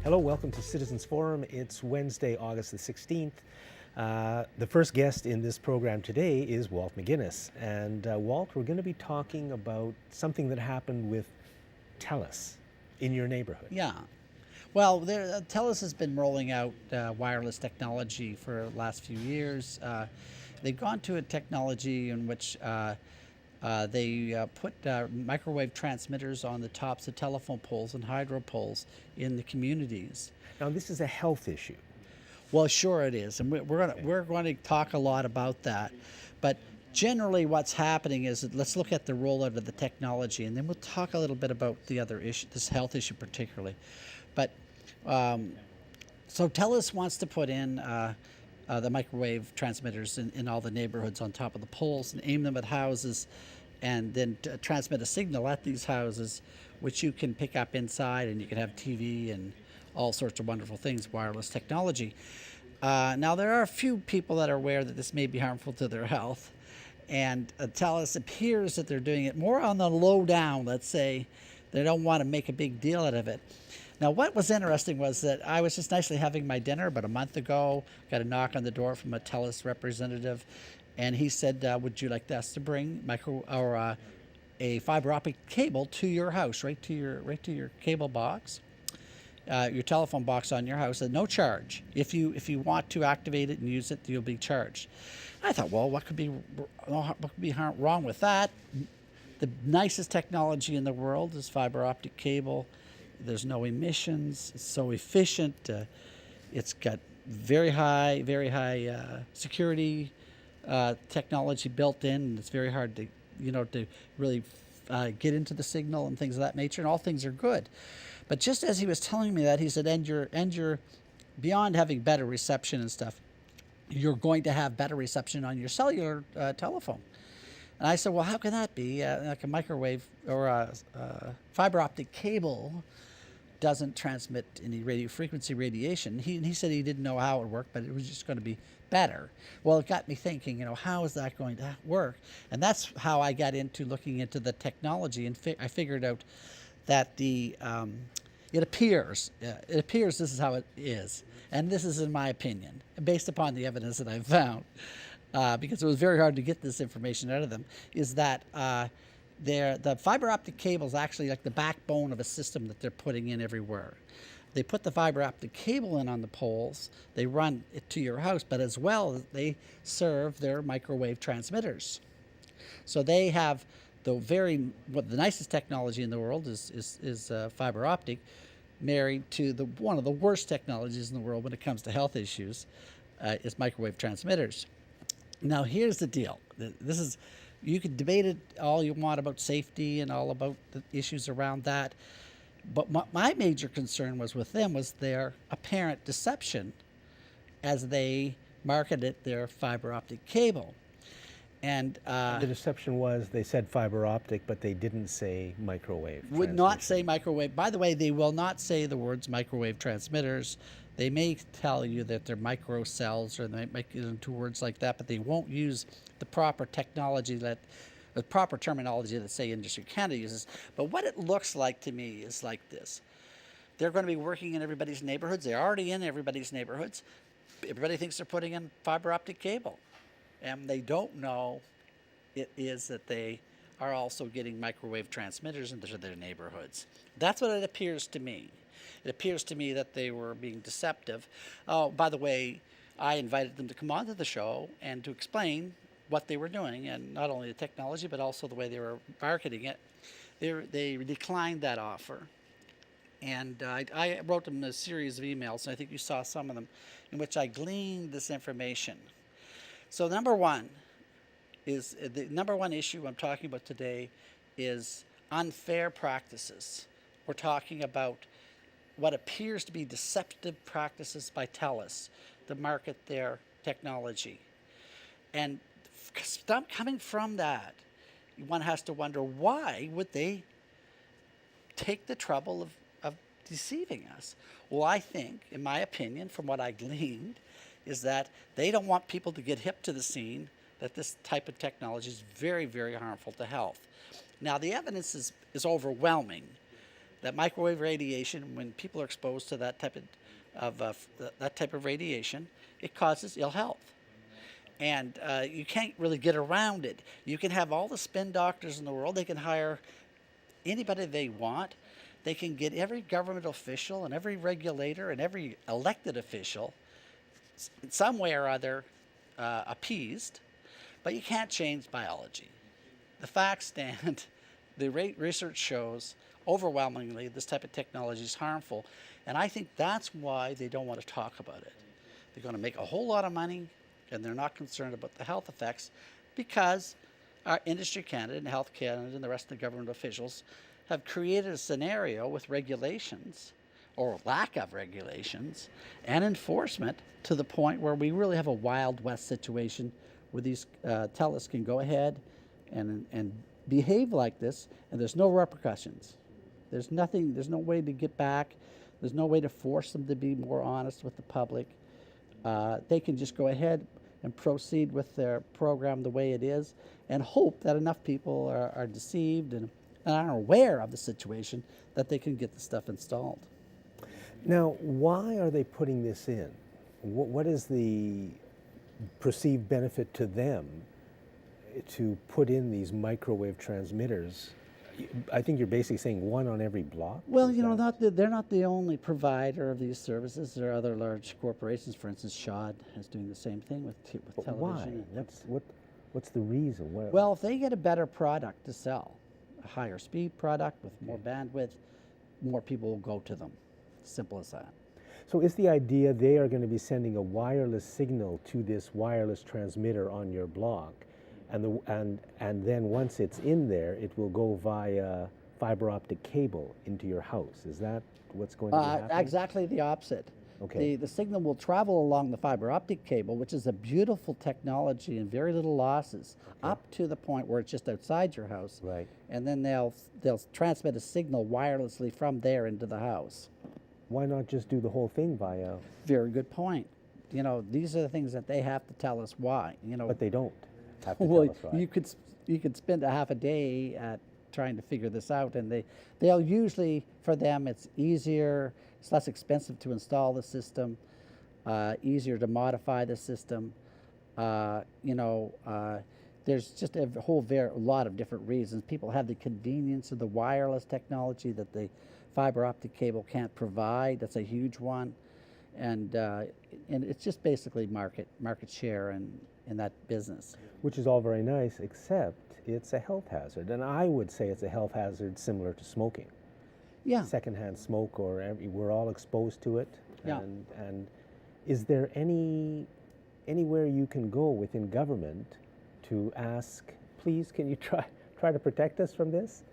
Hello, welcome to Citizens Forum. It's Wednesday, August the 16th. The first guest in this program today is Walt McGinnis. And Walt, we're going to be talking about something that happened with TELUS in your neighborhood. Yeah. Well, TELUS has been rolling out wireless technology for the last few years. They've gone to a technology in which they put microwave transmitters on the tops of telephone poles and hydro poles in the communities. Now, this is a health issue. Well, sure it is, and we're going to talk a lot about that. But generally, what's happening is that let's look at the rollout of the technology, and then we'll talk a little bit about the other issue, this health issue particularly. But so TELUS wants to put in the microwave transmitters in all the neighborhoods on top of the poles and aim them at houses, and then transmit a signal at these houses, which you can pick up inside, and you can have TV and all sorts of wonderful things, wireless technology. Now, there are a few people that are aware that this may be harmful to their health, and TELUS appears that they're doing it more on the low down, let's say. They don't want to make a big deal out of it. Now, what was interesting was that I was just nicely having my dinner about a month ago, got a knock on the door from a TELUS representative, and he said, would you like us to bring a fiber optic cable to your house, right to your cable box? Your telephone box on your house at no charge. If you want to activate it and use it, you'll be charged. I thought, well, what could be wrong with that? The nicest technology in the world is fiber optic cable. There's no emissions. It's so efficient. It's got very high security technology built in. And it's very hard to really get into the signal and things of that nature. And all things are good. But just as he was telling me that, he said, and you're beyond having better reception and stuff, you're going to have better reception on your cellular telephone. And I said, well, how can that be? Like a microwave or a fiber optic cable doesn't transmit any radio frequency radiation. He said he didn't know how it would work, but it was just going to be better. Well, it got me thinking, how is that going to work? And that's how I got into looking into the technology, and I figured out that it appears this is how it is, and this is in my opinion, based upon the evidence that I've found, because it was very hard to get this information out of them, is that the fiber optic cable is actually like the backbone of a system that they're putting in everywhere. They put the fiber optic cable in on the poles, they run it to your house, but as well they serve their microwave transmitters. So they have the nicest technology in the world is fiber optic, married to one of the worst technologies in the world when it comes to health issues, is microwave transmitters. Now, here's the deal. You could debate it all you want about safety and all about the issues around that, but my major concern was their apparent deception as they marketed their fiber optic cable. And the deception was they said fiber optic, but they didn't say microwave. Would not say microwave. By the way, they will not say the words microwave transmitters. They may tell you that they're micro cells, or they might get into words like that, but they won't use the proper the proper terminology that, say, Industry Canada uses. But what it looks like to me is like this. They're going to be working in everybody's neighborhoods. They're already in everybody's neighborhoods. Everybody thinks they're putting in fiber optic cable. And they don't know it is that they are also getting microwave transmitters into their neighborhoods. That's what it appears to me. It appears to me that they were being deceptive. Oh, by the way, I invited them to come onto the show and to explain what they were doing, and not only the technology, but also the way they were marketing it. They declined that offer. And I wrote them a series of emails, and I think you saw some of them, in which I gleaned this information. So the number one issue I'm talking about today is unfair practices. We're talking about what appears to be deceptive practices by TELUS to market their technology. And coming from that, one has to wonder, why would they take the trouble of deceiving us? Well, I think, in my opinion, from what I gleaned, is that they don't want people to get hip to the scene that this type of technology is very, very harmful to health. Now, the evidence is overwhelming that microwave radiation, when people are exposed to that type that type of radiation, it causes ill health. And you can't really get around it. You can have all the spin doctors in the world. They can hire anybody they want. They can get every government official and every regulator and every elected official in some way or other appeased, but you can't change biology. The facts stand. The research shows overwhelmingly this type of technology is harmful, and I think that's why they don't want to talk about it. They're going to make a whole lot of money, and they're not concerned about the health effects because our Industry Canada and Health Canada and the rest of the government officials have created a scenario with regulations or lack of regulations and enforcement to the point where we really have a Wild West situation where these tellers can go ahead and behave like this, and there's no repercussions. There's nothing, there's no way to get back. There's no way to force them to be more honest with the public. They can just go ahead and proceed with their program the way it is and hope that enough people are deceived and aren't aware of the situation that they can get the stuff installed. Now, why are they putting this in? What is the perceived benefit to them to put in these microwave transmitters? I think you're basically saying one on every block? Well, you know, they're not the only provider of these services. There are other large corporations. For instance, Shaw is doing the same thing with television. Why? What's the reason? Well, if they get a better product to sell, a higher speed product with more bandwidth, more people will go to them. Simple as that. So is the idea they are going to be sending a wireless signal to this wireless transmitter on your block, and then once it's in there, it will go via fiber optic cable into your house? Is that what's going to be happening? Exactly the opposite. Okay. The signal will travel along the fiber optic cable, which is a beautiful technology and very little losses, up to the point where it's just outside your house. Right. And then they'll transmit a signal wirelessly from there into the house. Why not just do the whole thing via? Very good point. You know, these are the things that they have to tell us why. You know, But they don't have to well, tell us why. you could spend a half a day at trying to figure this out, and they'll usually, for them, it's easier, it's less expensive to install the system, easier to modify the system. There's just a lot of different reasons. People have the convenience of the wireless technology that the fiber optic cable can't provide. That's a huge one, and it's just basically market share in that business. Which is all very nice, except it's a health hazard, and I would say it's a health hazard similar to smoking. Yeah. Secondhand smoke, we're all exposed to it. Yeah. And is there anywhere you can go within government to ask, please, can you try to protect us from this?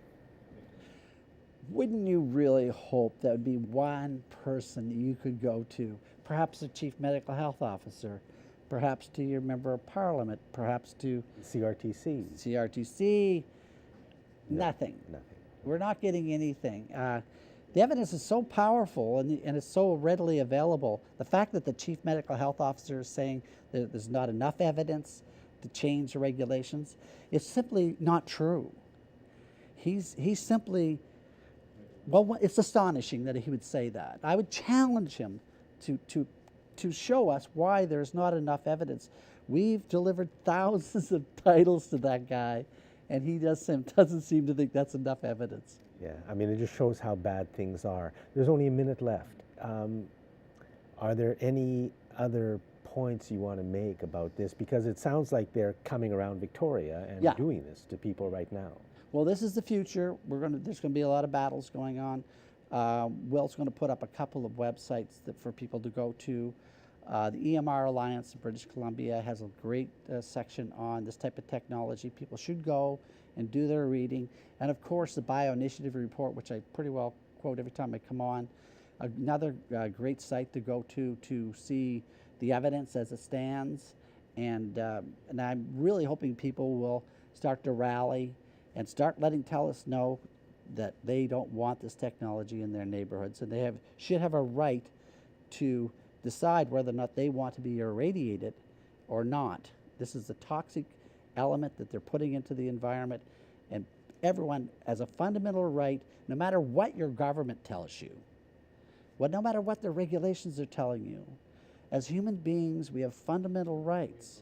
Wouldn't you really hope that would be one person that you could go to, perhaps the chief medical health officer, perhaps to your member of parliament, perhaps to CRTC? Nothing. We're not getting anything. The evidence is so powerful and it's so readily available. The fact that the chief medical health officer is saying that there's not enough evidence to change the regulations is simply not true. He's simply, well, it's astonishing that he would say that. I would challenge him to show us why there's not enough evidence. We've delivered thousands of titles to that guy, and he doesn't seem to think that's enough evidence. Yeah, I mean, it just shows how bad things are. There's only a minute left. Are there any other points you want to make about this? Because it sounds like they're coming around Victoria and doing this to people right now. Well, this is the future. There's going to be a lot of battles going on. Will's going to put up a couple of websites for people to go to. The EMR Alliance in British Columbia has a great section on this type of technology. People should go and do their reading. And of course, the Bio-Initiative Report, which I pretty well quote every time I come on. Another great site to go to see the evidence as it stands. And I'm really hoping people will start to rally and start letting TELUS know that they don't want this technology in their neighborhoods, and they should have a right to decide whether or not they want to be irradiated or not. This is a toxic element that they're putting into the environment, and everyone as a fundamental right, no matter what your government tells you, no matter what the regulations are telling you. As human beings, we have fundamental rights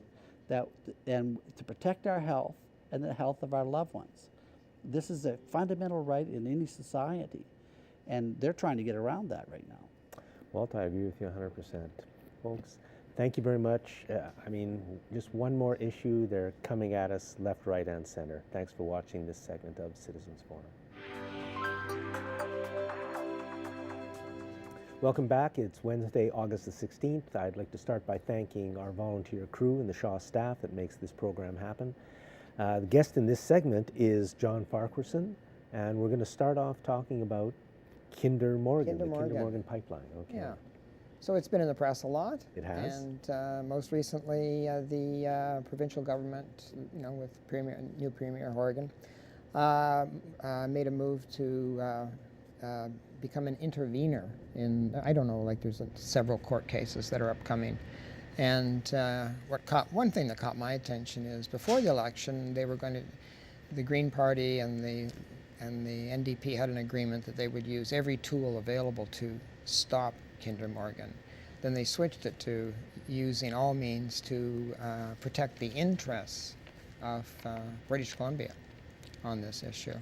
and to protect our health and the health of our loved ones. This is a fundamental right in any society, and they're trying to get around that right now. Walt, I agree with you 100%. Folks, thank you very much. I mean, just one more issue. They're coming at us left, right, and center. Thanks for watching this segment of Citizens Forum. Welcome back. It's Wednesday, August the 16th. I'd like to start by thanking our volunteer crew and the Shaw staff that makes this program happen. The guest in this segment is John Farquharson, and we're going to start off talking about Kinder Morgan, the Kinder Morgan pipeline. Okay. Yeah. So it's been in the press a lot. It has. And most recently, the provincial government, with new Premier Horgan, made a move to become an intervener in, I don't know, like there's several court cases that are upcoming. And one thing that caught my attention is before the election, the Green Party and the NDP had an agreement that they would use every tool available to stop Kinder Morgan. Then they switched it to using all means to protect the interests of British Columbia on this issue.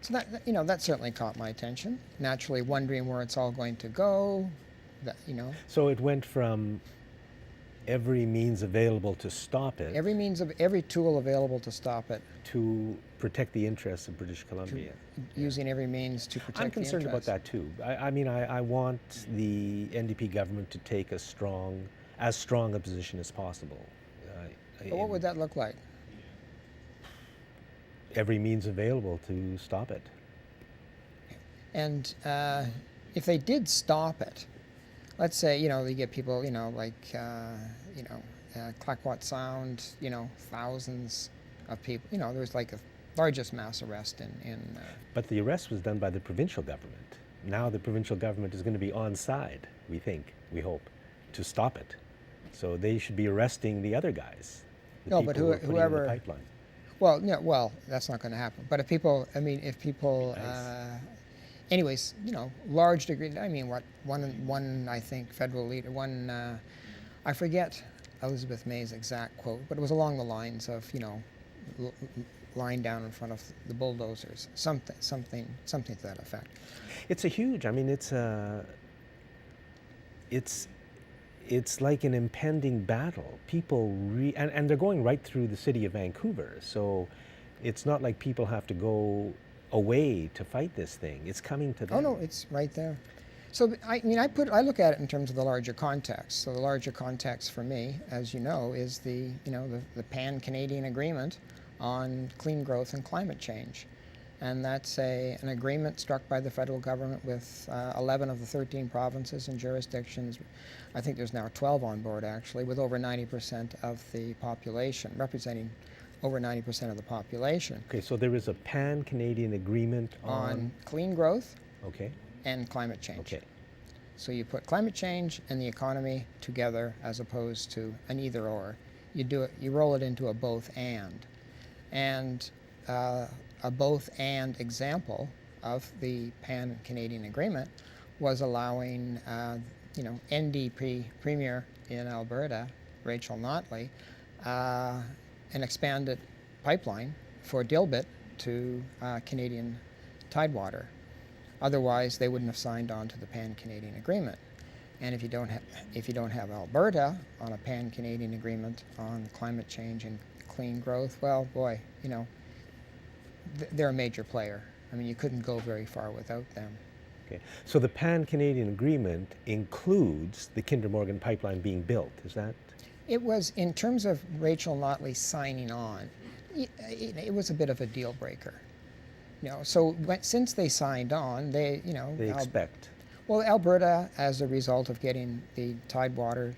So that certainly caught my attention. Naturally, wondering where it's all going to go. So it went from every means available to stop it. Every tool available to stop it. To protect the interests of British Columbia. Using every means to protect the interests. I'm concerned about that too. I want the NDP government to take as strong a position as possible. But what would that look like? Every means available to stop it. And if they did stop it, let's say, you get people, Clayoquot Sound, thousands of people, there's like a largest mass arrest in But the arrest was done by the provincial government. Now the provincial government is going to be on side, we hope, to stop it. So they should be arresting the other guys. No, but whoever. In the pipeline. Well, that's not going to happen. But if people, anyways, large degree. One I think federal leader. I forget Elizabeth May's exact quote, but it was along the lines of lying down in front of the bulldozers, something to that effect. It's a huge. It's like an impending battle. People and they're going right through the city of Vancouver, so it's not like people have to go away to fight this thing. It's coming to them. Oh no, it's right there. So I look at it in terms of the larger context. So the larger context for me, as you know, is the Pan-Canadian Agreement on clean growth and climate change. And that's an agreement struck by the federal government with 11 of the 13 provinces and jurisdictions. I think there's now 12 on board, actually, with over 90% of the population, representing over 90% of the population. Okay, so there is a Pan-Canadian Agreement on clean growth okay. and climate change. Okay. So you put climate change and the economy together as opposed to an either-or. You roll it into a both-and. And a both-and example of the Pan-Canadian Agreement was allowing, NDP Premier in Alberta, Rachel Notley, an expanded pipeline for dilbit to Canadian Tidewater. Otherwise, they wouldn't have signed on to the Pan-Canadian Agreement. And if you don't have Alberta on a Pan-Canadian Agreement on climate change and clean growth, well, boy, they're a major player. You couldn't go very far without them. Okay. So the Pan-Canadian Agreement includes the Kinder Morgan pipeline being built, is that? It was, in terms of Rachel Notley signing on, it was a bit of a deal breaker. So since they signed on, they expect. Well, Alberta, as a result of getting the Tidewater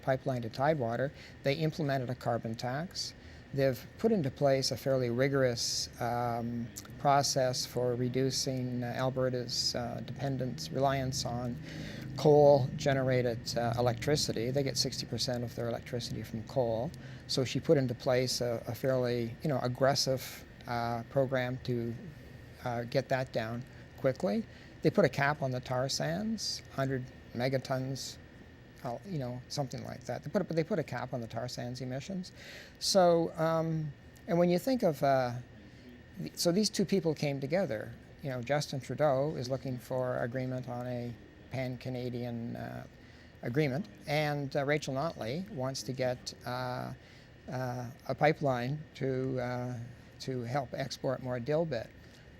pipeline to Tidewater, they implemented a carbon tax. They've put into place a fairly rigorous process for reducing Alberta's reliance on coal-generated electricity. They get 60% of their electricity from coal. So she put into place a fairly, aggressive program to get that down quickly. They put a cap on the tar sands, 100 megatons, something like that. They put a cap on the tar sands emissions. So, and when you think of, so these two people came together. Justin Trudeau is looking for agreement on a pan-Canadian agreement, and Rachel Notley wants to get a pipeline to help export more dilbit.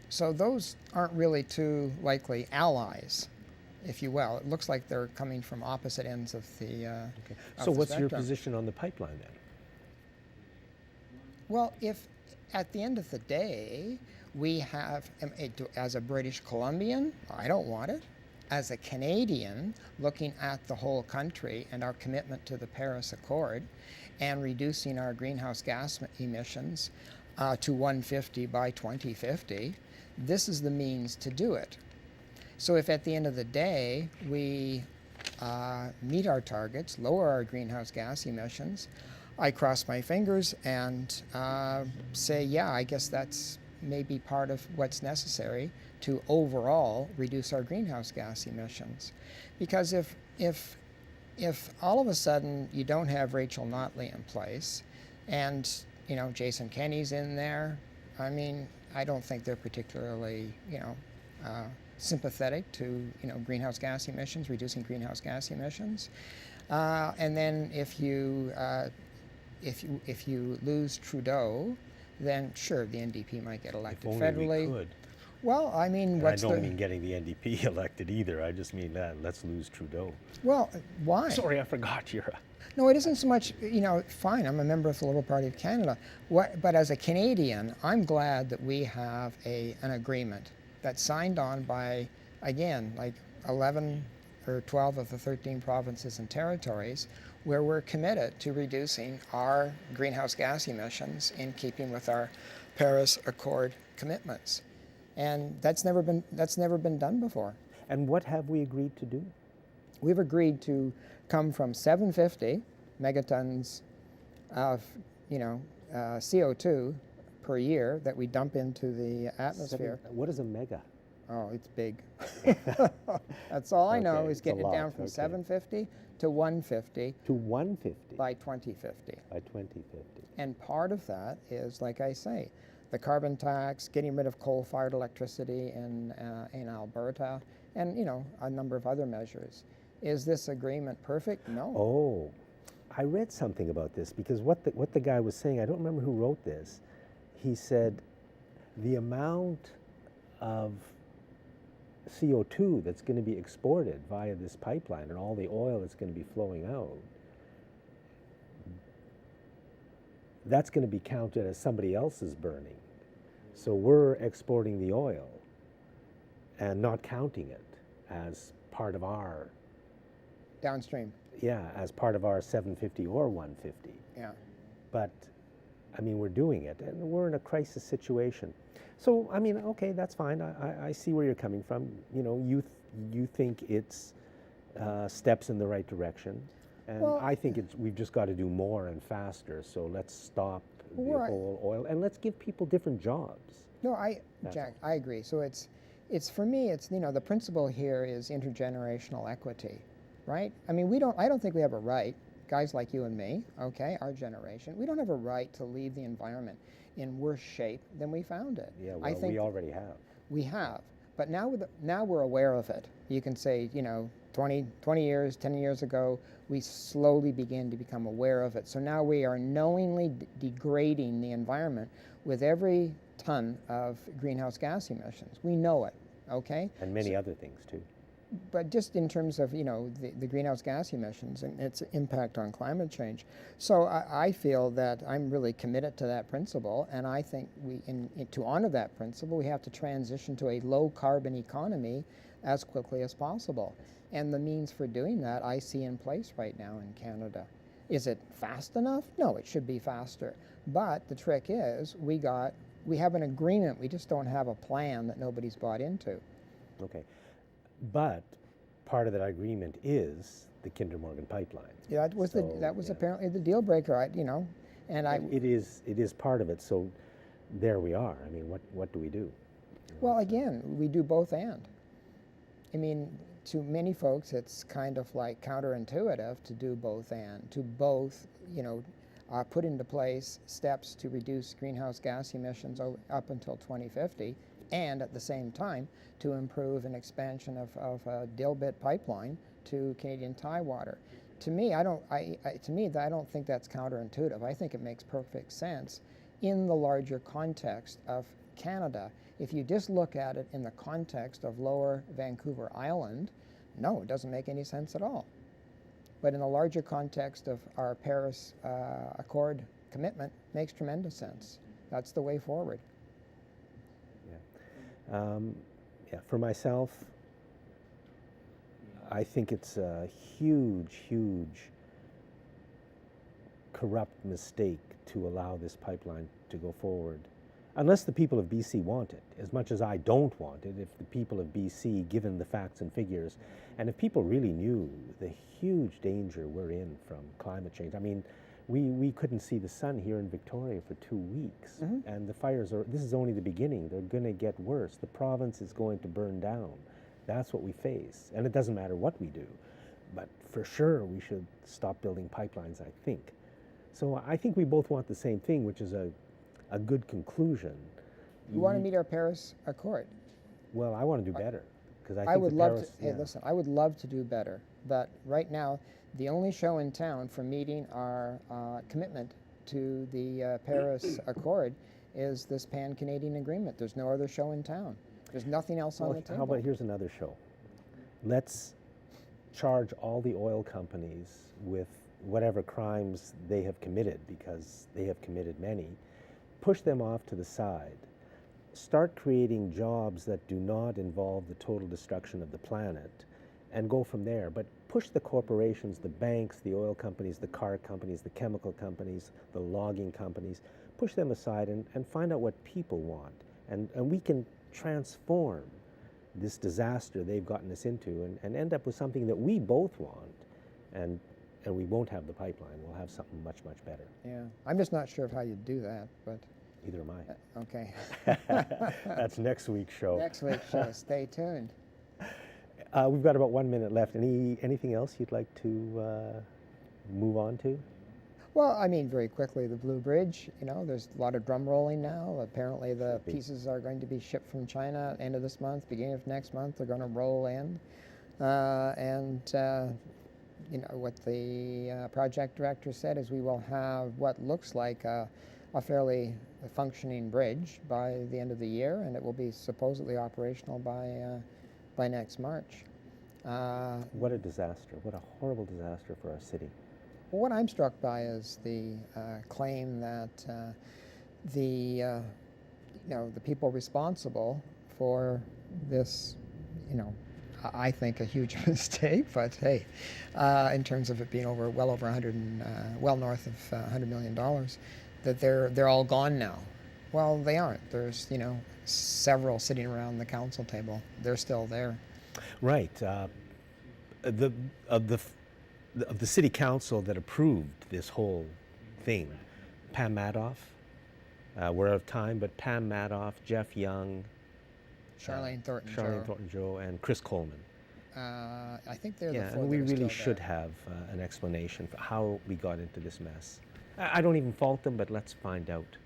So those aren't really two likely allies, if you will. It looks like they're coming from opposite ends of the Okay. of So the what's your spectrum. position on the pipeline then? Well, if at the end of the day, we have, as a British Columbian, I don't want it. As a Canadian, looking at the whole country and our commitment to the Paris Accord and reducing our greenhouse gas emissions to 150 by 2050, this is the means to do it. So if at the end of the day we meet our targets, lower our greenhouse gas emissions, I cross my fingers and say, yeah, I guess that's maybe part of what's necessary to overall reduce our greenhouse gas emissions. Because if all of a sudden you don't have Rachel Notley in place and Jason Kenney's in there, I mean, I don't think they're particularly sympathetic to greenhouse gas emissions, reducing greenhouse gas emissions. And then if you lose Trudeau, then sure, the NDP might get elected If federally. only we could. Well, I mean, And what's I don't mean getting the NDP elected either. I just mean that let's lose Trudeau. Well, why? Sorry, I forgot you're. No, it isn't so much, fine, I'm a member of the Liberal Party of Canada. But as a Canadian, I'm glad that we have an agreement that's signed on by, again, like 11 or 12 of the 13 provinces and territories, where we're committed to reducing our greenhouse gas emissions in keeping with our Paris Accord commitments. And that's never been done before. And what have we agreed to do? We've agreed to come from 750 megatons of CO2 per year that we dump into the atmosphere. What is a mega? Oh, it's big. That's all I know Okay, is it's a getting it down lot, from okay. 750 to 150 To 150 by 2050. by 2050. And part of that is, like I say, the carbon tax, getting rid of coal-fired electricity in Alberta, and a number of other measures. Is this agreement perfect? No. Oh, I read something about this because what the guy was saying, I don't remember who wrote this. He said the amount of CO2 that's going to be exported via this pipeline and all the oil that's going to be flowing out, that's going to be counted as somebody else's burning. So we're exporting the oil and not counting it as part of our, Downstream. as part of our 750 or 150. Yeah. But, I mean, we're doing it, and we're in a crisis situation. So, I mean, okay, that's fine. I see where you're coming from. You think it's steps in the right direction, and Well, I think we've just got to do more and faster. So let's stop the Right. whole oil, and let's give people different jobs. No, That's Jack, I agree. So it's for me, it's the principle here is intergenerational equity, right? I mean, I don't think we have a right, guys like you and me, okay, our generation, we don't have a right to leave the environment in worse shape than we found it. Yeah, I well, think we already have. we have, but now we're aware of it. You can say, 20 years, 10 years ago, we slowly began to become aware of it. So now we are knowingly degrading the environment with every ton of greenhouse gas emissions. We know it, okay? And many other things, too. But just in terms of the greenhouse gas emissions and its impact on climate change. So I feel that I'm really committed to that principle, and I think to honor that principle, we have to transition to a low carbon economy as quickly as possible. And the means for doing that I see in place right now in Canada. Is it fast enough? No, it should be faster. But the trick is we have an agreement, we just don't have a plan that nobody's bought into. Okay. But part of that agreement is the Kinder Morgan pipeline. Yeah, that was apparently the deal breaker. And It is part of it. So there we are. I mean, what do we do? Well, again, we do both and. I mean, to many folks, it's kind of like counterintuitive to do both and, to both, put into place steps to reduce greenhouse gas emissions up until 2050, and at the same time to improve an expansion of a dilbit pipeline to Canadian tidewater. To me, I don't think that's counterintuitive. I think it makes perfect sense in the larger context of Canada. If you just look at it in the context of Lower Vancouver Island, no, it doesn't make any sense at all. But in the larger context of our Paris Accord commitment, makes tremendous sense. That's the way forward. Yeah, for myself, I think it's a huge, huge corrupt mistake to allow this pipeline to go forward. Unless the people of BC want it, as much as I don't want it, if the people of BC, given the facts and figures, and if people really knew the huge danger we're in from climate change. I mean, we couldn't see the sun here in Victoria for 2 weeks, and the fires this is only the beginning. They're going to get worse. The province is going to burn down. That's what we face, and it doesn't matter what we do, but for sure we should stop building pipelines, I think. So I think we both want the same thing, which is a good conclusion. You want to meet our Paris Accord? Well, I want to do better, because I would love to. Hey, listen, I would love to do better, but right now, the only show in town for meeting our commitment to the Paris Accord is this Pan-Canadian Agreement. There's no other show in town. There's nothing else on the table. How about here's another show? Let's charge all the oil companies with whatever crimes they have committed, because they have committed many. Push them off to the side. Start creating jobs that do not involve the total destruction of the planet, and go from there. But push the corporations, the banks, the oil companies, the car companies, the chemical companies, the logging companies, push them aside and find out what people want. And we can transform this disaster they've gotten us into and end up with something that we both want. And we won't have the pipeline. We'll have something much, much better. Yeah, I'm just not sure of how you do that, but... Either am I. Okay. That's next week's show. Next week's show. Stay tuned. We've got about 1 minute left. Anything else you'd like to move on to? Well, I mean, very quickly, the Blue Bridge, there's a lot of drum rolling now. Apparently the pieces are going to be shipped from China end of this month, beginning of next month. They're going to roll in. What the project director said is we will have what looks like a fairly functioning bridge by the end of the year, and it will be supposedly operational by next March. What a disaster. What a horrible disaster for our city. Well, what I'm struck by is the claim that the people responsible for this, I think a huge mistake, but hey, in terms of it being well over 100 well north of $100 million, that they're all gone now. Well, they aren't. There's several sitting around the council table. They're still there. Right. Of the city council that approved this whole thing, Pam Madoff, we're out of time, but Pam Madoff, Jeff Young, Charlene Thornton-Joe, and Chris Coleman. I think they're the four. And we really should have an explanation for how we got into this mess. I don't even fault them, but let's find out.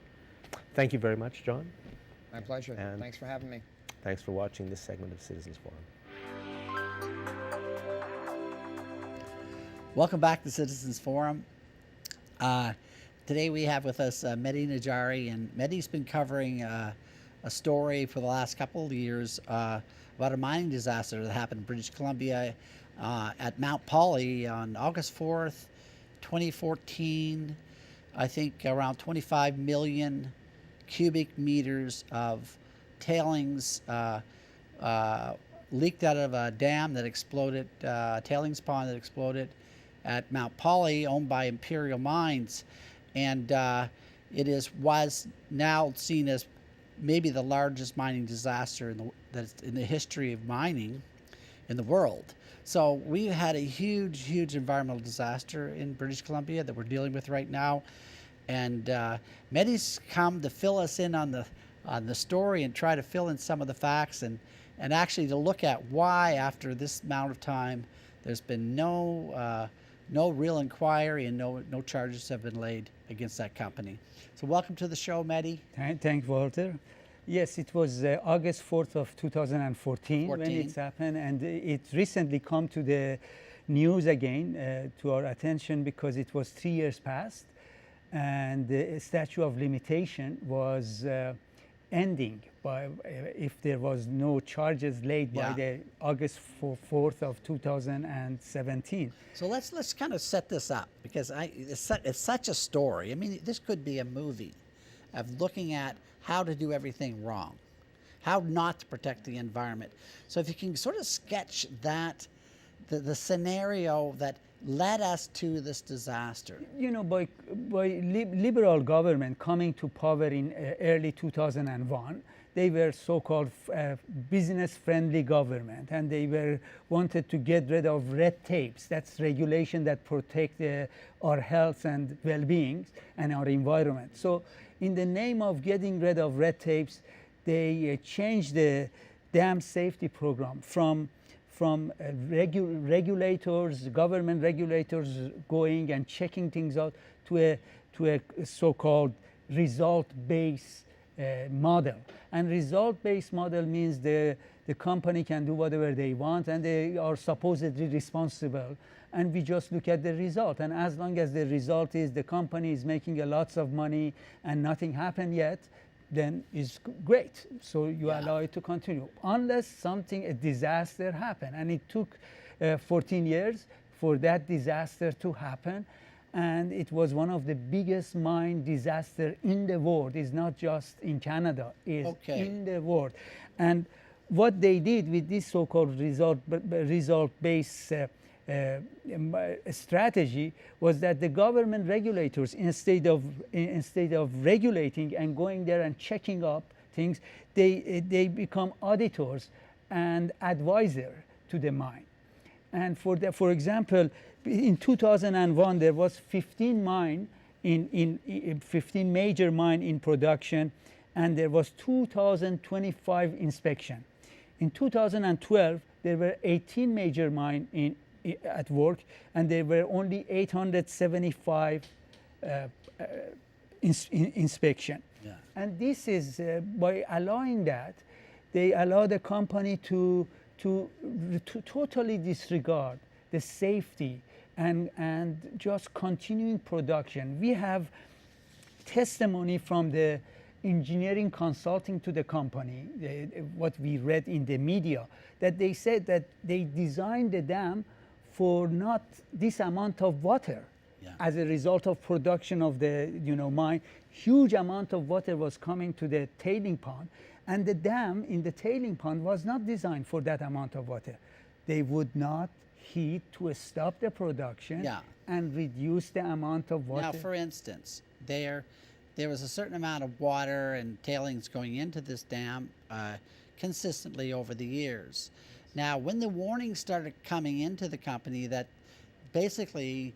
Thank you very much, John. My pleasure. And thanks for having me. Thanks for watching this segment of Citizens Forum. Welcome back to Citizens Forum. Today we have with us Mehdi Najari, and Mehdi's been covering a story for the last couple of years about a mining disaster that happened in British Columbia at Mount Polley on August 4th, 2014. I think around 25 million cubic meters of tailings leaked out of a dam that exploded, tailings pond that exploded at Mount Polley, owned by Imperial Mines, and it was now seen as maybe the largest mining disaster that's in the history of mining in the world. So we had a huge environmental disaster in British Columbia that we're dealing with right now, And Mehdi's come to fill us in on the story and try to fill in some of the facts and actually to look at why after this amount of time there's been no real inquiry and no charges have been laid against that company. So welcome to the show, Mehdi. Thank Walter. Yes, it was August 4th of 2014 when 14. it's happened, and it recently come to the news again, to our attention, because it was 3 years past and the statute of limitation was ending by if there was no charges laid by the August 4th of 2017. So let's kind of set this up, because it's such a story. I mean, this could be a movie of looking at how to do everything wrong, how not to protect the environment. So if you can sort of sketch that, the scenario that led us to this disaster. You know, by liberal government coming to power in early 2001, they were so-called business-friendly government, and they wanted to get rid of red tapes. That's regulation that protect our health and well-being and our environment. So in the name of getting rid of red tapes, they changed the dam safety program from regulators, government regulators going and checking things out to a so-called result-based model. And result-based model means the company can do whatever they want and they are supposedly responsible. And we just look at the result. And as long as the result is the company is making a lots of money and nothing happened yet, then it's great. So you allow it to continue. Unless a disaster happened. And it took 14 years for that disaster to happen. And it was one of the biggest mine disaster in the world. It's not just in Canada, it's in the world. And what they did with this so-called result-based strategy was that the government regulators, instead of regulating and going there and checking up things, they become auditors and advisor to the mine. And for example, in 2001 there was 15 major mine in production, and there was 2,025 inspection. In 2012 there were 18 major mine at work, and there were only 875 inspection. Yeah. And this is by allowing that, they allow the company to totally disregard the safety and just continuing production. We have testimony from the engineering consulting to the company, what we read in the media, that they said that they designed the dam for not this amount of water. As a result of production of the mine, huge amount of water was coming to the tailing pond, and the dam in the tailing pond was not designed for that amount of water. They would not heat to stop the production and reduce the amount of water. Now, for instance, there was a certain amount of water and tailings going into this dam consistently over the years. Now, when the warnings started coming into the company that basically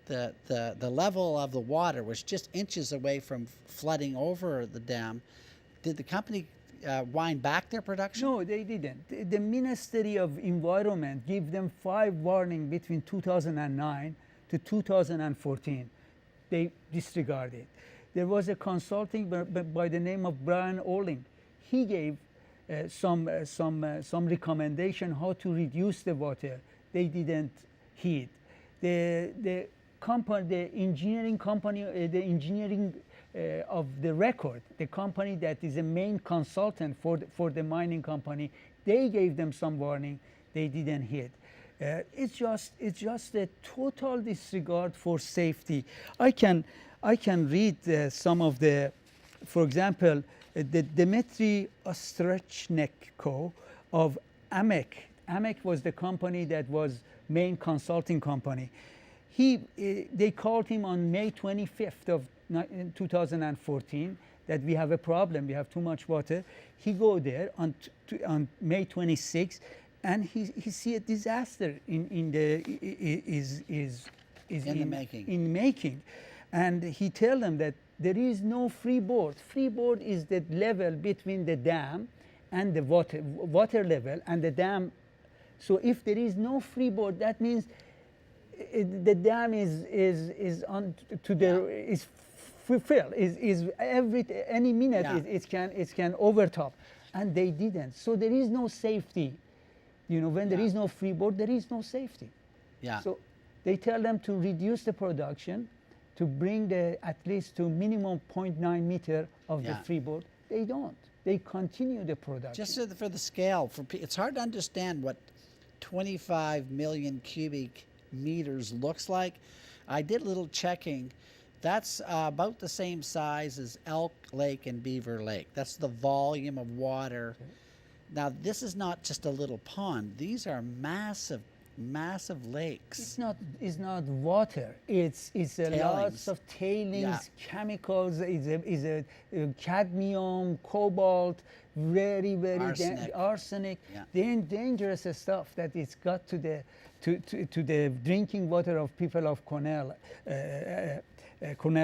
the level of the water was just inches away from flooding over the dam, did the company wind back their production? No, they didn't. The Ministry of Environment gave them 5 warnings between 2009 to 2014. They disregarded. There was a consulting by the name of Brian Orling. He gave some recommendation how to reduce the water. They didn't heed. The engineering company, the engineering of the record, the company that is a main consultant for the mining company, they gave them some warning. They didn't heed. It's just a total disregard for safety. I can read some of the, for example, the Dmitry Ostrochenko of AMEC. AMEC was the company that was main consulting company. They called him on May 25th of 2014 that we have a problem, we have too much water. He go there on May 26th, and he see a disaster in the making. And he tell them that there is no freeboard. Freeboard is the level between the dam and the water level and the dam. So if there is no freeboard, that means the dam is on to the is fulfilled. Is any minute it can overtop, and they didn't. So there is no safety. You know, when there is no freeboard, there is no safety. Yeah. So they tell them to reduce the production, to bring at least to minimum 0.9 meter of the freeboard. They don't. They continue the production. Just for the scale, it's hard to understand what 25 million cubic meters looks like. I did a little checking. That's about the same size as Elk Lake and Beaver Lake. That's the volume of water. Okay. Now, this is not just a little pond. These are massive, massive lakes. It's not water. It's lots of tailings, chemicals. Is a cadmium, cobalt, very arsenic, dangerous stuff that it's got to the drinking water of people of Cornell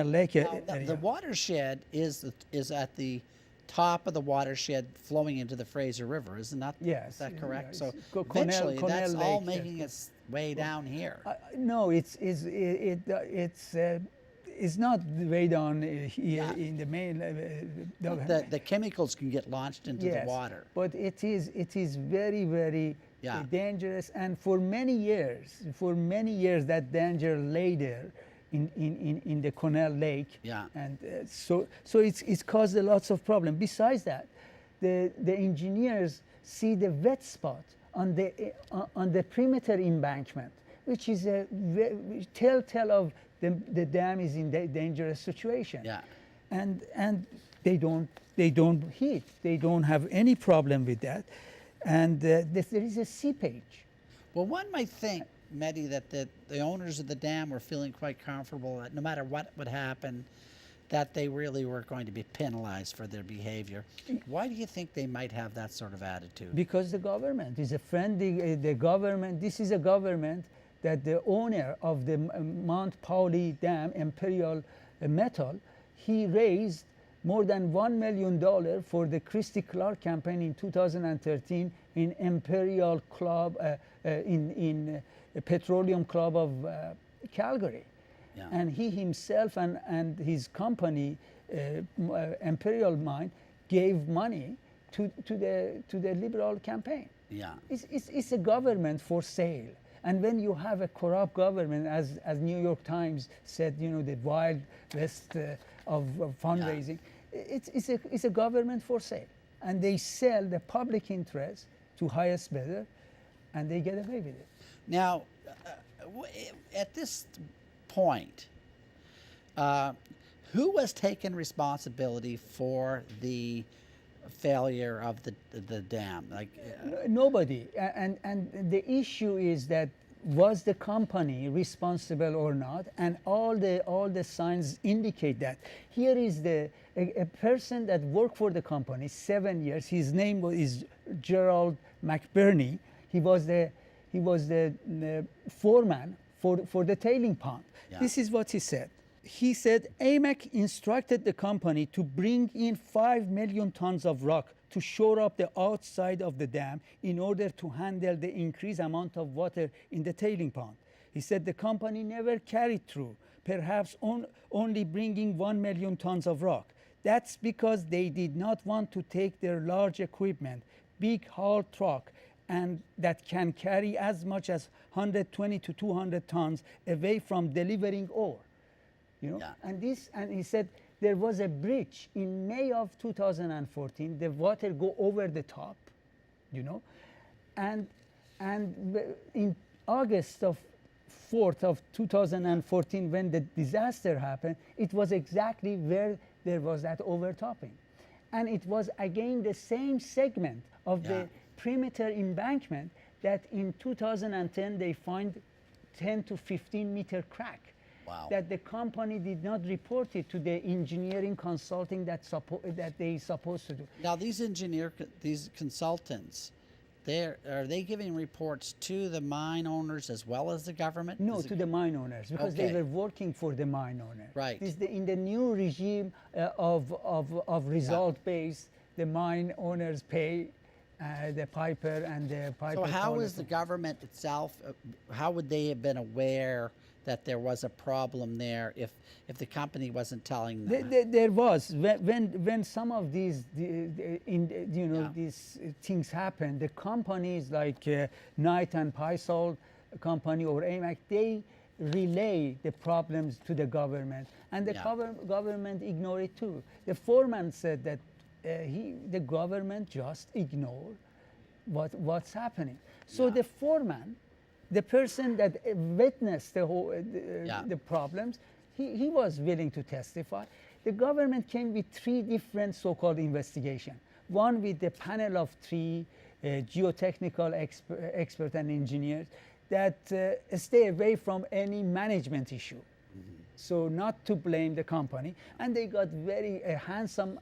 Lake. The watershed is at the top of the watershed flowing into the Fraser River, isn't that? Yes. Is that correct? Yes. So Cornell eventually, that's Lake, all making its way down here. No, it's not way down here in the main. The chemicals can get launched into the water. But it is very, very dangerous, and for many years, that danger lay there in the Cornell Lake. Yeah. And so it's caused lots of problem. Besides that, the engineers see the wet spot on the perimeter embankment, which is a telltale of the dam is in a dangerous situation. Yeah. And they don't heat. They don't have any problem with that. And there is a seepage. Well, one might think, Mehdi, that the owners of the dam were feeling quite comfortable that no matter what would happen, that they really were going to be penalized for their behavior. Why do you think they might have that sort of attitude? Because the government is a friendly, this is a government that the owner of the Mount Pauli Dam, Imperial Metal, he raised more than $1 million for the Christy Clark campaign in 2013 in Imperial Club, in Petroleum Club of Calgary. Yeah. And he himself and his company, Imperial Mine, gave money to the Liberal campaign. Yeah. It's a government for sale. And when you have a corrupt government, as New York Times said, you know, the wild west of fundraising, it's a government for sale. And they sell the public interest to highest bidder, and they get away with it. Now, at this point, who was taking responsibility for the failure of the dam? Nobody. And the issue is that, was the company responsible or not? And all the signs indicate that. Here is a person that worked for the company 7 years. His name is Gerald McBurney. He was the foreman for the tailing pond. Yeah. This is what he said. He said AMEC instructed the company to bring in 5 million tons of rock to shore up the outside of the dam in order to handle the increased amount of water in the tailing pond. He said the company never carried through, perhaps only bringing 1 million tons of rock. That's because they did not want to take their large equipment, big haul truck, and that can carry as much as 120 to 200 tons away from delivering ore. You know? Yeah. And he said there was a breach in May of 2014. The water go over the top, you know, and in August of 4th of 2014, when the disaster happened, it was exactly where there was that overtopping, and it was again the same segment of the perimeter embankment that in 2010 they find 10 to 15 meter crack. Wow. That the company did not report it to the engineering consulting that they supposed to do. Now these consultants, Are they giving reports to the mine owners as well as the government? No, Is it- to the mine owners, because Okay. they were working for the mine owner. Right. In the new regime of result based, the mine owners pay the piper and the piper. So how is collect- the government itself, how would they have been aware that there was a problem there if the company wasn't telling them? There was when some of these these things happen. The companies like Knight and Pysol company or AMAC, they relay the problems to the government, and the government ignore it too. The foreman said that the government just ignore what's happening. So the foreman, the person that witnessed the whole the problems, he was willing to testify. The government came with 3 different so-called investigation. One with the panel of 3 geotechnical expert and engineers that stay away from any management issue. So not to blame the company, and they got a handsome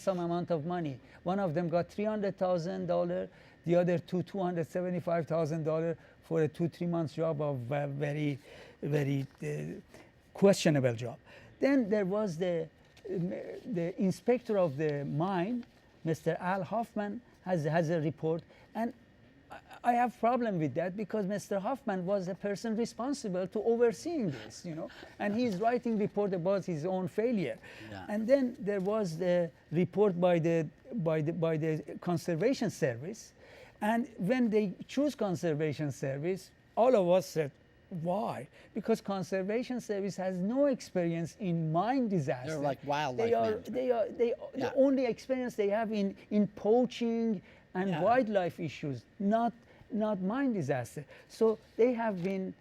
amount of money. One of them got $300,000, the other two $275,000 for a 2-3 months job of very questionable job. Then there was the inspector of the mine, Mr. Al Hoffman, has a report, and I have problem with that because Mr. Hoffman was the person responsible to overseeing this, and he's writing report about his own failure. Yeah. And then there was the report by the conservation service, and when they choose conservation service, all of us said, why? Because conservation service has no experience in mine disaster. They're like wildlife management. The only experience they have in poaching and wildlife issues, not mine disaster. So they have been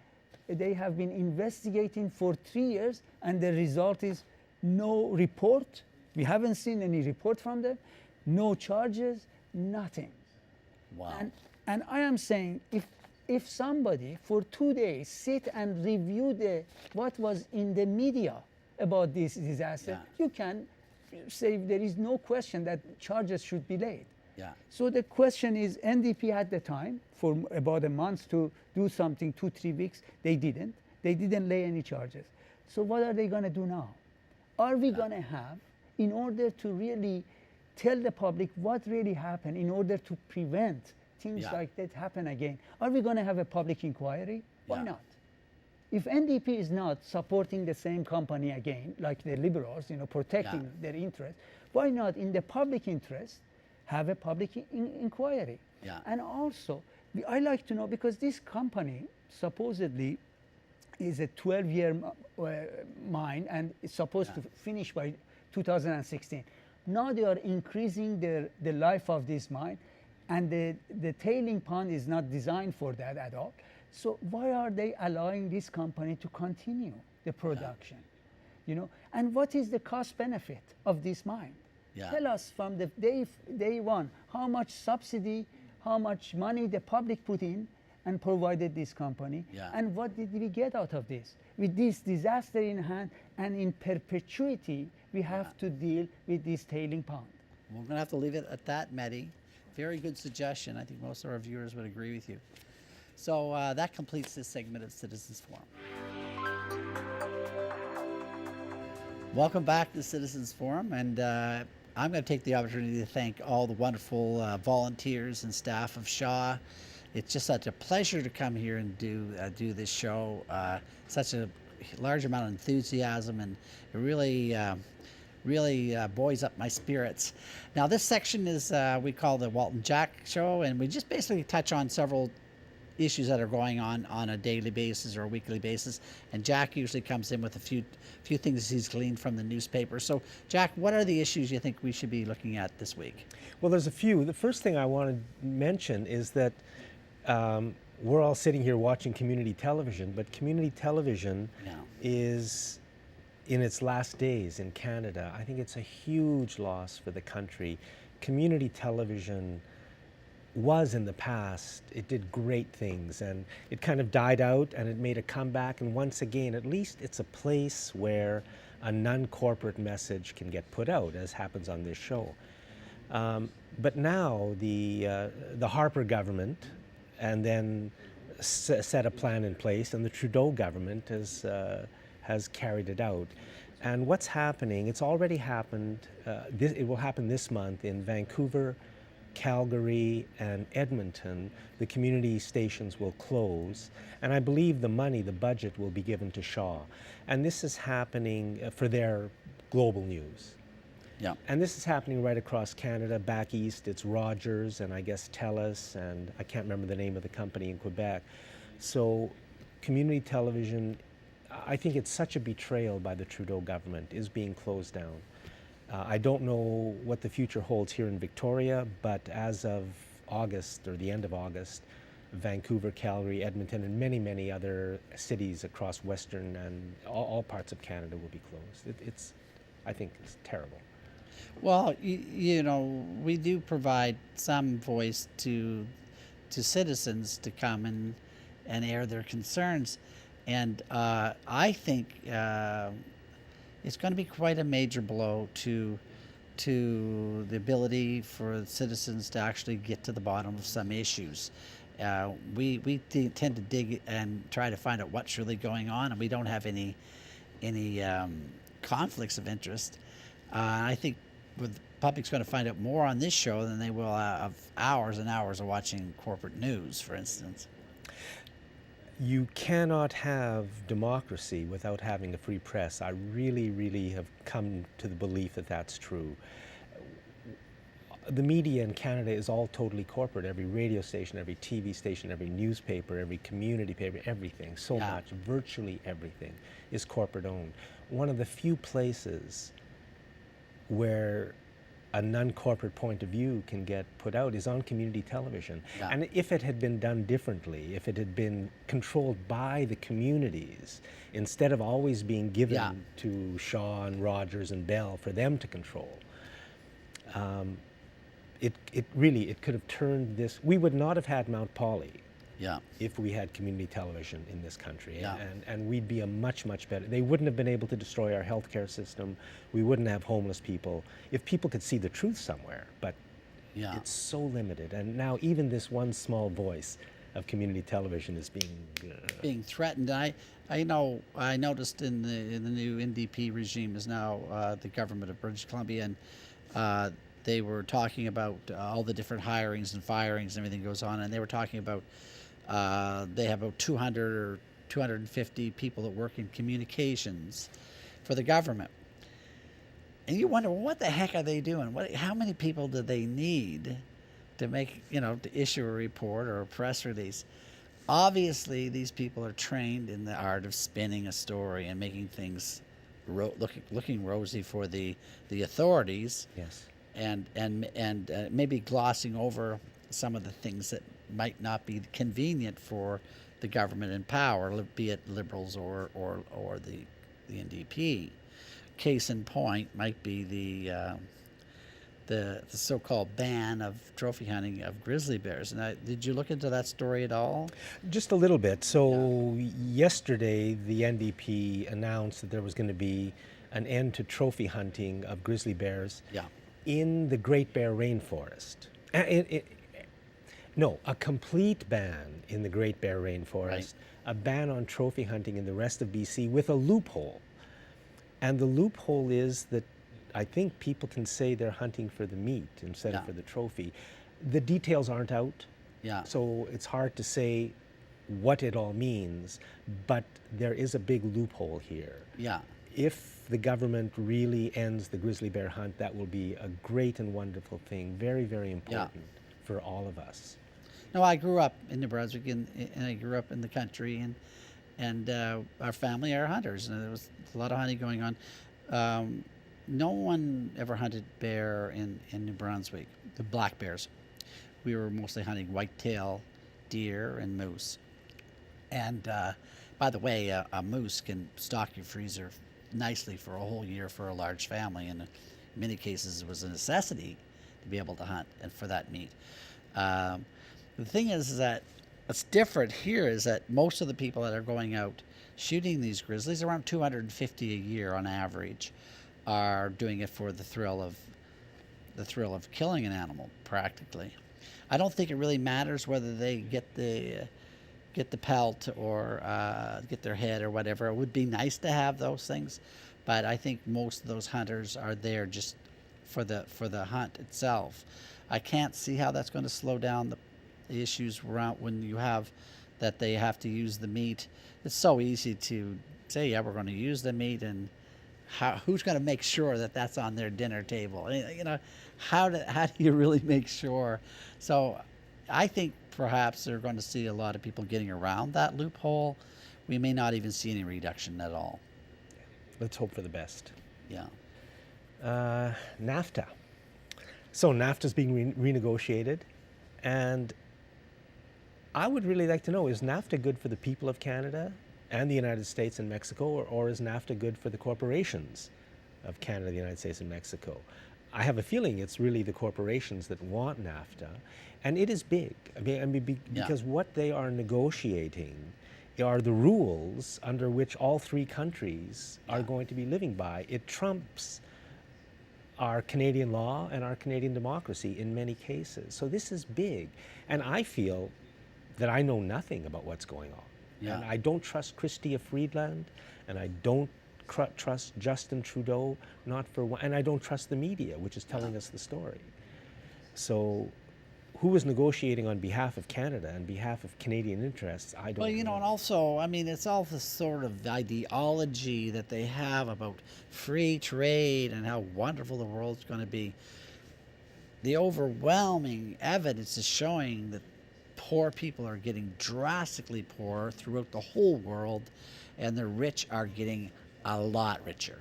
investigating for 3 years, and the result is no report. We haven't seen any report from them, no charges, nothing. Wow. And I am saying, if somebody for 2 days sit and review what was in the media about this disaster, you can say there is no question that charges should be laid. Yeah. So the question is, NDP had the time for about a month to do something, 2-3 weeks. They didn't. They didn't lay any charges. So what are they going to do now? Are we going to have, in order to really tell the public what really happened, in order to prevent things like that happen again, are we going to have a public inquiry? Why not? If NDP is not supporting the same company again, like the liberals, protecting their interest, why not, in the public interest, have a public inquiry? Yeah. And also, I like to know, because this company supposedly is a 12-year mine and it's supposed to finish by 2016. Now they are increasing the life of this mine, and the tailing pond is not designed for that at all. So why are they allowing this company to continue the production? And what is the cost benefit of this mine? Yeah. Tell us from the day one, how much subsidy, how much money the public put in and provided this company, and what did we get out of this? With this disaster in hand and in perpetuity, we have to deal with this tailing pond. We're going to have to leave it at that, Mehdi. Very good suggestion. I think most of our viewers would agree with you. So that completes this segment of Citizens Forum. Welcome back to Citizens Forum, and I'm going to take the opportunity to thank all the wonderful volunteers and staff of Shaw. It's just such a pleasure to come here and do this show. Such a large amount of enthusiasm, and it really buoys up my spirits. Now, this section is we call the Walt and Jack Show, and we just basically touch on several issues that are going on a daily basis or a weekly basis, and Jack usually comes in with a few things he's gleaned from the newspaper. So, Jack, what are the issues you think we should be looking at this week? Well, there's a few. The first thing I want to mention is that we're all sitting here watching community television, but community television is in its last days in Canada. I think it's a huge loss for the country. Community television was in the past, it did great things, and it kind of died out and it made a comeback, and once again, at least it's a place where a non-corporate message can get put out, as happens on this show. But now the Harper government, and then set a plan in place, and the Trudeau government has carried it out. And what's happening? It's already happened. It will happen this month in Vancouver, Calgary, and Edmonton. The community stations will close, and I believe the budget will be given to Shaw. And this is happening for their global news. Yeah. And this is happening right across Canada. Back east, it's Rogers and I guess TELUS, and I can't remember the name of the company in Quebec. So community television, I think it's such a betrayal by the Trudeau government, is being closed down. I don't know what the future holds here in Victoria, but as of August, or the end of August, Vancouver, Calgary, Edmonton, and many, many other cities across Western and all parts of Canada will be closed. I think it's terrible. Well, you know, we do provide some voice to citizens to come and air their concerns, and I think it's going to be quite a major blow to the ability for citizens to actually get to the bottom of some issues. We tend to dig and try to find out what's really going on, and we don't have any conflicts of interest. I think the public's going to find out more on this show than they will of hours and hours of watching corporate news, for instance. You cannot have democracy without having a free press. I really, really have come to the belief that that's true. The media in Canada is all totally corporate. Every radio station, every TV station, every newspaper, every community paper, everything, so Yeah. much, virtually everything is corporate owned. One of the few places where a non-corporate point of view can get put out is on community television. Yeah. And if it had been done differently, if it had been controlled by the communities, instead of always being given Yeah. to Shaw and Rogers and Bell for them to control, it could have turned this. We would not have had Mount Poly Yeah. if we had community television in this country. Yeah. And we'd be a much, much better. They wouldn't have been able to destroy our healthcare system. We wouldn't have homeless people if people could see the truth somewhere. But Yeah. it's so limited. And now even this one small voice of community television is Being threatened. I noticed in the new NDP regime is now the government of British Columbia, and they were talking about all the different hirings and firings and everything goes on, and they were talking about they have about 200 or 250 people that work in communications for the government. And you wonder, well, what the heck are they doing? How many people do they need to make, to issue a report or a press release? Obviously, these people are trained in the art of spinning a story and making things looking rosy for the authorities. yes. And maybe glossing over some of the things that might not be convenient for the government in power, be it Liberals or the NDP. Case in point might be the so-called ban of trophy hunting of grizzly bears. And did you look into that story at all? Just a little bit. So yesterday, the NDP announced that there was going to be an end to trophy hunting of grizzly bears Yeah. in the Great Bear Rainforest. No, a complete ban in the Great Bear Rainforest, Right. a ban on trophy hunting in the rest of BC with a loophole. And the loophole is that I think people can say they're hunting for the meat instead Yeah. of for the trophy. The details aren't out, Yeah. so it's hard to say what it all means, but there is a big loophole here. Yeah. If the government really ends the grizzly bear hunt, that will be a great and wonderful thing, very, very important for all of us. No, I grew up in New Brunswick, and I grew up in the country, and our family are hunters, and there was a lot of hunting going on. No one ever hunted bear in New Brunswick, the black bears. We were mostly hunting whitetail, deer, and moose. And by the way, a moose can stock your freezer nicely for a whole year for a large family, and in many cases it was a necessity to be able to hunt and for that meat. The thing is that what's different here is that most of the people that are going out shooting these grizzlies, around 250 a year on average, are doing it for the thrill of the thrill of killing an animal, practically. I don't think it really matters whether they get the pelt or get their head or whatever. It would be nice to have those things, but I think most of those hunters are there just for the hunt itself. I can't see how that's going to slow down the issues around when you have that they have to use the meat. It's so easy to say, yeah, we're going to use the meat, and who's going to make sure that that's on their dinner table? You know, how do you really make sure? So I think perhaps they're going to see a lot of people getting around that loophole. We may not even see any reduction at all. Let's hope for the best. Yeah. NAFTA. So NAFTA is being renegotiated, and I would really like to know, is NAFTA good for the people of Canada and the United States and Mexico, or is NAFTA good for the corporations of Canada, the United States, and Mexico? I have a feeling it's really the corporations that want NAFTA, and it is big. Because what they are negotiating are the rules under which all three countries are going to be living by. It trumps our Canadian law and our Canadian democracy in many cases. So this is big, and I feel that I know nothing about what's going on. Yeah. And I don't trust Chrystia Freeland, and I don't trust Justin Trudeau, and I don't trust the media, which is telling us the story. So who is negotiating on behalf of Canada and behalf of Canadian interests? I don't know. Well, you know, and also, I mean, it's all the sort of ideology that they have about free trade and how wonderful the world's going to be. The overwhelming evidence is showing that poor people are getting drastically poorer throughout the whole world, and the rich are getting a lot richer.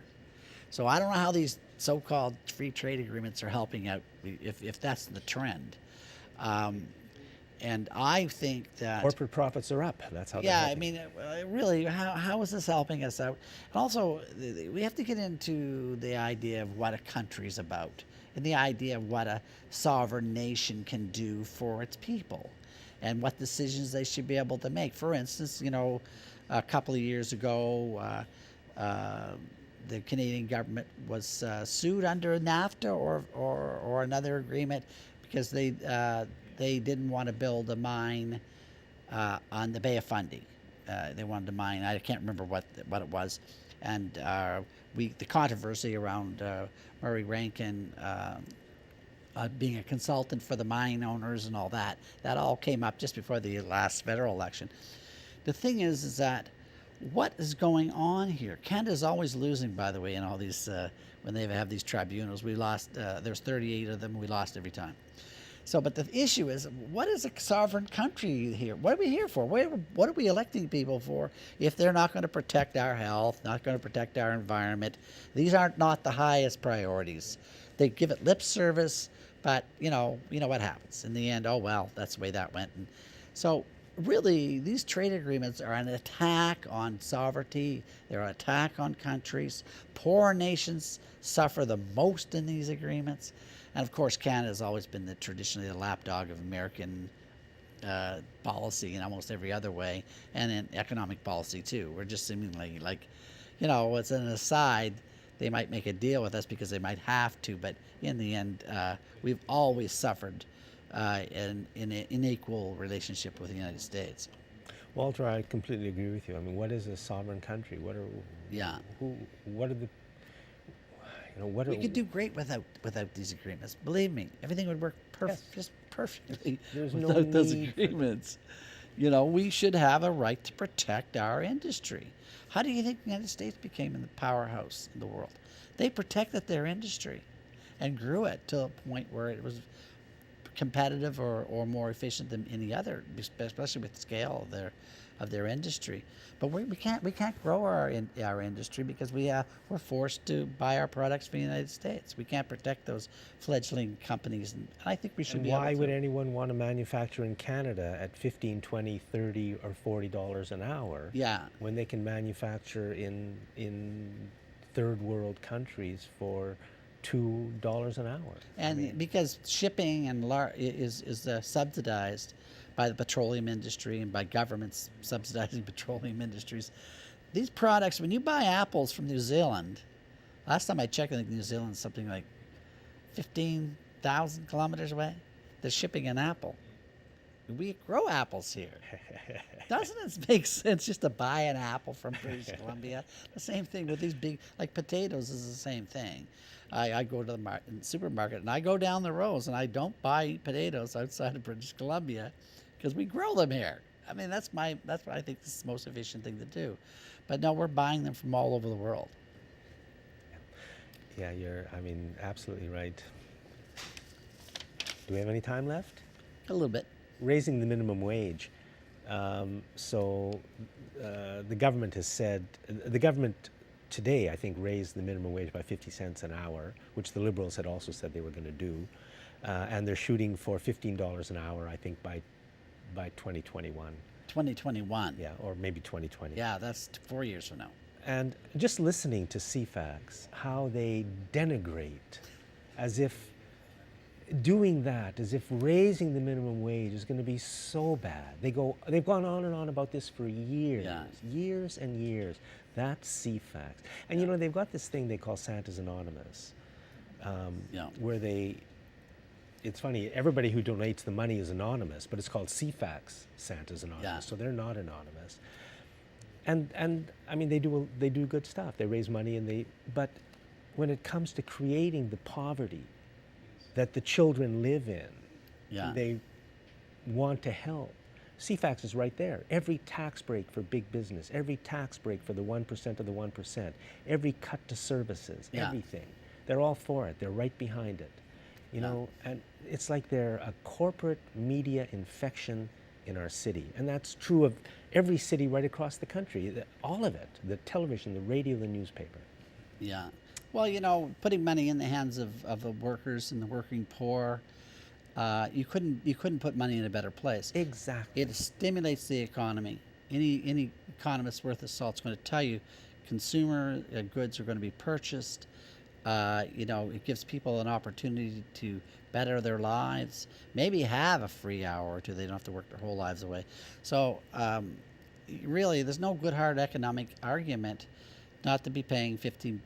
So I don't know how these so-called free trade agreements are helping out, if that's the trend. And I think that corporate profits are up. That's how. Yeah, I mean, really, how is this helping us out? And also, we have to get into the idea of what a country's about, and the idea of what a sovereign nation can do for its people, and what decisions they should be able to make. For instance, you know, a couple of years ago, the Canadian government was sued under NAFTA or another agreement because they didn't want to build a mine on the Bay of Fundy. They wanted to mine. I can't remember what it was, and the controversy around Murray Rankin being a consultant for the mine owners and all that all came up just before the last federal election. The thing is that what is going on here? Canada's always losing, by the way, in all these when they have these tribunals. We lost. There's 38 of them. We lost every time. So, but the issue is, what is a sovereign country here? What are we here for? What are we electing people for if they're not going to protect our health, not going to protect our environment? These aren't not the highest priorities. They give it lip service, but you know what happens in the end. Oh well, that's the way that went. And so, really, these trade agreements are an attack on sovereignty. They're an attack on countries. Poor nations suffer the most in these agreements. And of course, Canada has always been traditionally the lapdog of American policy in almost every other way, and in economic policy too. We're just seemingly like, you know, it's an aside. They might make a deal with us because they might have to, but in the end, we've always suffered in an unequal relationship with the United States. Walter, I completely agree with you. I mean, what is a sovereign country? What are the we could do great without these agreements. Believe me, everything would work just perfectly without those agreements. You know, we should have a right to protect our industry. How do you think the United States became the powerhouse in the world? They protected their industry and grew it to a point where it was competitive or more efficient than any other, especially with the scale of their industry. But we can't grow our industry because we're forced to buy our products from the United States. We can't protect those fledgling companies, and I think we should be able to. Why would anyone want to manufacture in Canada at $15, $20, $30, or $40 an hour? Yeah. When they can manufacture in third world countries for $2 an hour? And because shipping is subsidized by the petroleum industry and by governments subsidizing petroleum industries. These products, when you buy apples from New Zealand, last time I checked, I think New Zealand's something like 15,000 kilometers away. They're shipping an apple. We grow apples here. Doesn't it make sense just to buy an apple from British Columbia? The same thing with these big, like potatoes is the same thing. I go to the supermarket and I go down the rows and I don't buy potatoes outside of British Columbia because we grow them here. I mean, that's what I think is the most efficient thing to do. But no, we're buying them from all over the world. Yeah, absolutely right. Do we have any time left? A little bit. Raising the minimum wage. The government has said, the government today, I think, raised the minimum wage by 50 cents an hour, which the Liberals had also said they were going to do. And they're shooting for $15 an hour, I think, by 2021. 2021. Yeah, or maybe 2020. Yeah, that's 4 years from now. And just listening to CFAX, how they denigrate, as if doing that, as if raising the minimum wage is going to be so bad. They've gone on and on about this for years, years and years. That's CFAX. And you know, they've got this thing they call Santa's Anonymous, where it's funny, everybody who donates the money is anonymous, but it's called CFAX Santa's Anonymous, so they're not anonymous. And I mean, they do good stuff. They raise money but when it comes to creating the poverty that the children live in, they want to help. CFAX is right there. Every tax break for big business, every tax break for the 1% of the 1%, every cut to services, everything. They're all for it. They're right behind it. You know, and it's like they're a corporate media infection in our city. And that's true of every city right across the country, all of it, the television, the radio, the newspaper. Yeah. Well, you know, putting money in the hands of the workers and the working poor, you couldn't put money in a better place. Exactly. It stimulates the economy. Any economist worth of salt is going to tell you consumer goods are going to be purchased. You know, it gives people an opportunity to better their lives, maybe have a free hour or two. They don't have to work their whole lives away. So really, there's no good hard economic argument not to be paying $15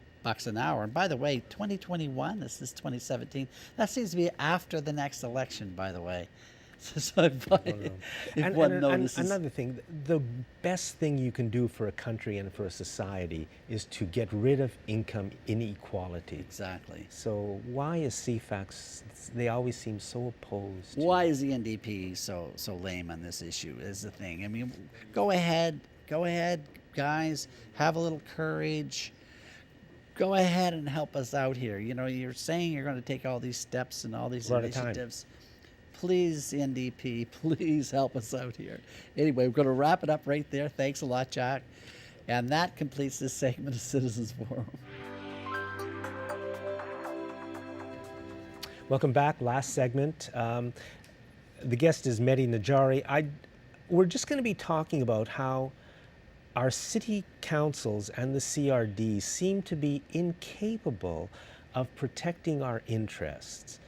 an hour. And by the way, 2021, this is 2017. That seems to be after the next election, by the way. So if one notices. Another thing, the best thing you can do for a country and for a society is to get rid of income inequality. Exactly. So why is CFAX, they always seem so opposed to Why is the NDP so lame on this issue is the thing. I mean, go ahead, guys, have a little courage. Go ahead and help us out here. You know, you're saying you're going to take all these steps and all these initiatives. Please, NDP, please help us out here. Anyway, we're going to wrap it up right there. Thanks a lot, Jack. And that completes this segment of Citizens Forum. Welcome back. Last segment. The guest is Mehdi Najari. We're just going to be talking about how our city councils and the CRD seem to be incapable of protecting our interests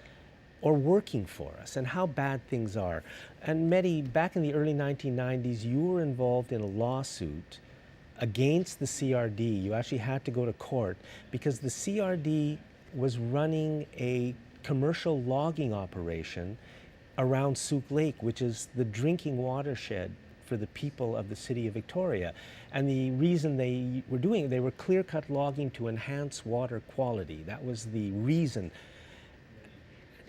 or working for us, and how bad things are. And Mehdi, back in the early 1990s, you were involved in a lawsuit against the CRD. You actually had to go to court because the CRD was running a commercial logging operation around Souk Lake, which is the drinking watershed for the people of the city of Victoria. And the reason they were doing it, they were clear-cut logging to enhance water quality. That was the reason.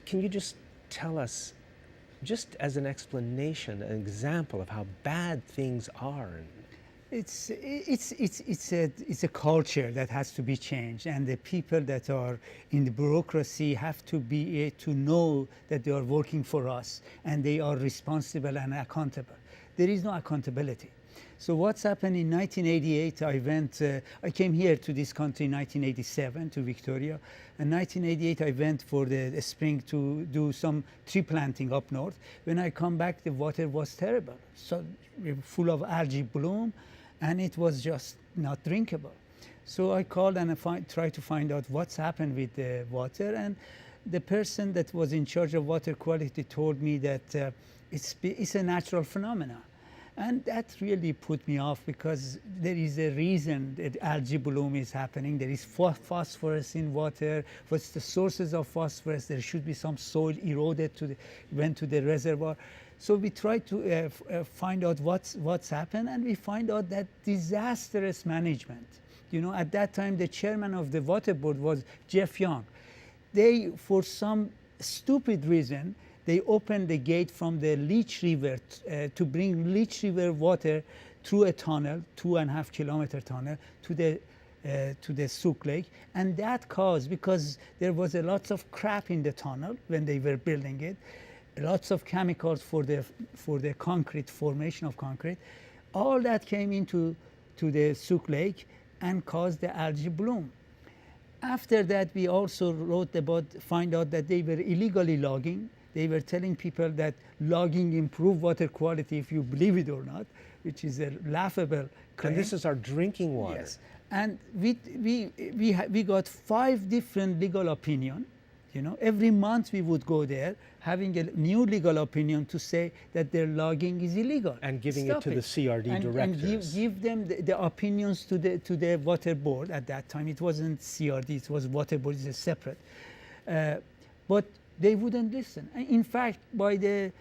Can you just tell us, just as an explanation, an example of how bad things are? It's a culture that has to be changed, and the people that are in the bureaucracy have to be to know that they are working for us and they are responsible and accountable. There is no accountability. So what's happened in 1988, I came here to this country in 1987 to Victoria. In 1988, I went for the spring to do some tree planting up north. When I come back, the water was terrible. So full of algae bloom, and it was just not drinkable. So I called and tried to find out what's happened with the water. And the person that was in charge of water quality told me that it's a natural phenomenon. And that really put me off, because there is a reason that algae bloom is happening. There is phosphorus in water. What's the sources of phosphorus? There should be some soil eroded went to the reservoir. So we try to find out what's happened, and we find out that disastrous management. At that time, the chairman of the water board was Jeff Young. They, for some stupid reason, they opened the gate from the Leech River to bring Leech River water through a tunnel, 2.5 kilometer tunnel, to the Souk Lake. And that caused, because there was a lot of crap in the tunnel when they were building it, lots of chemicals for the concrete, formation of concrete, all that came into the Souk Lake and caused the algae bloom. After that, we also wrote about, find out that they were illegally logging. They were telling people that logging improved water quality, if you believe it or not, which is a laughable claim. And this is our drinking water. Yes. And we got 5 different legal opinions. Every month we would go there, having a new legal opinion to say that their logging is illegal. And giving it to the CRD directors. And give them the opinions to the water board. At that time, it wasn't CRD, it was water board, it's a separate. But they wouldn't listen. In fact, by the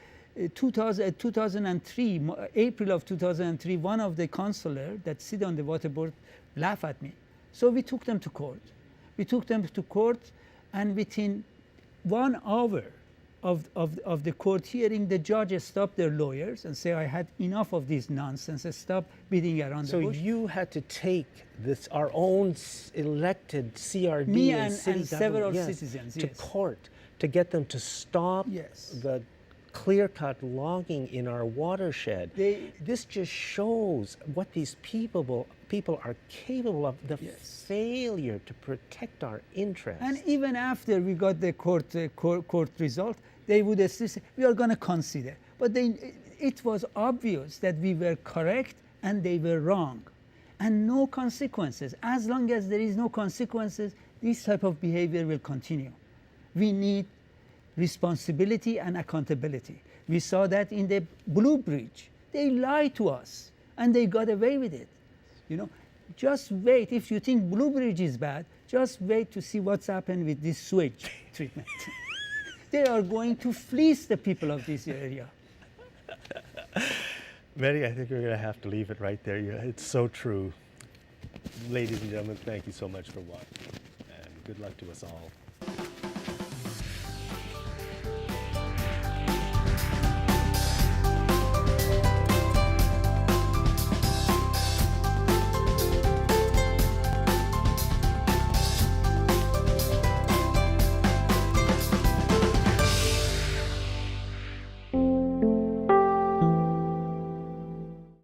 2003, April of 2003, one of the councillors that sit on the water board laughed at me. So we took them to court. And within 1 hour of the court hearing, the judge stopped their lawyers and said, I had enough of this nonsense, stop beating around the bush. So you had to take our own elected CRD Me and city several government, citizens, to yes. court to get them to stop Yes. the clear-cut logging in our watershed. This just shows what these people are capable of, the Yes. failure to protect our interests. And even after we got the court result, they would still say, we are going to consider. But it was obvious that we were correct and they were wrong. And no consequences. As long as there is no consequences, this type of behavior will continue. We need responsibility and accountability. We saw that in the Blue Bridge. They lied to us and they got away with it. Just wait. If you think Blue Bridge is bad, just wait to see what's happened with this sewage treatment. They are going to fleece the people of this area. Mehdi, I think we're going to have to leave it right there. It's so true. Ladies and gentlemen, thank you so much for watching, and good luck to us all.